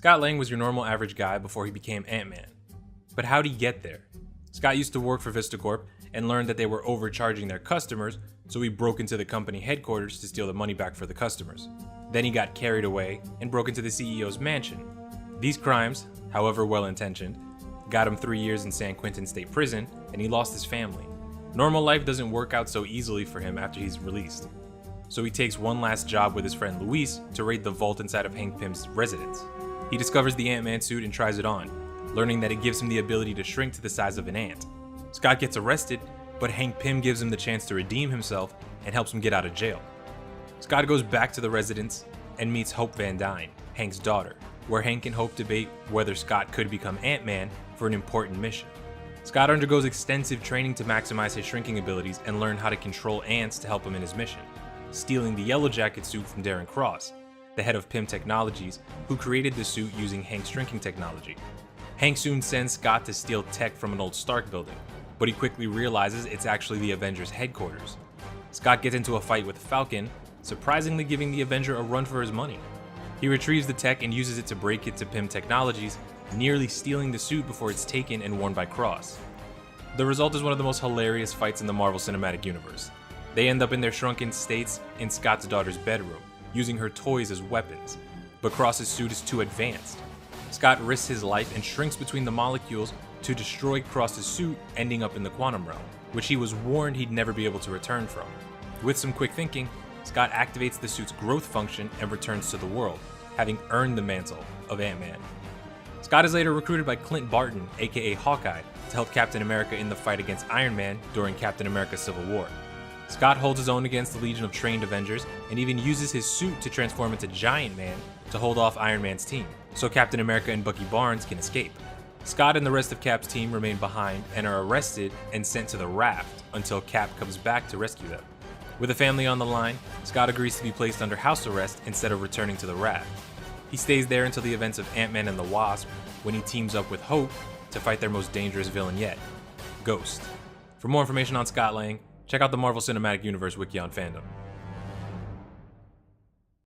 Scott Lang was your normal average guy before he became Ant-Man. But how'd he get there? Scott used to work for VistaCorp and learned that they were overcharging their customers, so he broke into the company headquarters to steal the money back for the customers. Then he got carried away and broke into the CEO's mansion. These crimes, however well-intentioned, got him 3 years in San Quentin State Prison, and he lost his family. Normal life doesn't work out so easily for him after he's released. So he takes one last job with his friend Luis to raid the vault inside of Hank Pym's residence. He discovers the Ant-Man suit and tries it on, learning that it gives him the ability to shrink to the size of an ant. Scott gets arrested, but Hank Pym gives him the chance to redeem himself and helps him get out of jail. Scott goes back to the residence and meets Hope Van Dyne, Hank's daughter, where Hank and Hope debate whether Scott could become Ant-Man for an important mission. Scott undergoes extensive training to maximize his shrinking abilities and learn how to control ants to help him in his mission, stealing the Yellow Jacket suit from Darren Cross, the head of Pym Technologies, who created the suit using Hank's shrinking technology. Hank soon sends Scott to steal tech from an old Stark building, but he quickly realizes it's actually the Avengers headquarters. Scott gets into a fight with Falcon, surprisingly giving the Avenger a run for his money. He retrieves the tech and uses it to break it to Pym Technologies, nearly stealing the suit before it's taken and worn by Cross. The result is one of the most hilarious fights in the Marvel Cinematic Universe. They end up in their shrunken states in Scott's daughter's bedroom, using her toys as weapons, but Cross's suit is too advanced. Scott risks his life and shrinks between the molecules to destroy Cross's suit, ending up in the quantum realm, which he was warned he'd never be able to return from. With some quick thinking, Scott activates the suit's growth function and returns to the world, having earned the mantle of Ant-Man. Scott is later recruited by Clint Barton, aka Hawkeye, to help Captain America in the fight against Iron Man during Captain America's Civil War. Scott holds his own against the legion of trained Avengers and even uses his suit to transform into Giant Man to hold off Iron Man's team, so Captain America and Bucky Barnes can escape. Scott and the rest of Cap's team remain behind and are arrested and sent to the raft until Cap comes back to rescue them. With a family on the line, Scott agrees to be placed under house arrest instead of returning to the raft. He stays there until the events of Ant-Man and the Wasp, when he teams up with Hope to fight their most dangerous villain yet, Ghost. For more information on Scott Lang, check out the Marvel Cinematic Universe wiki on FANDOM.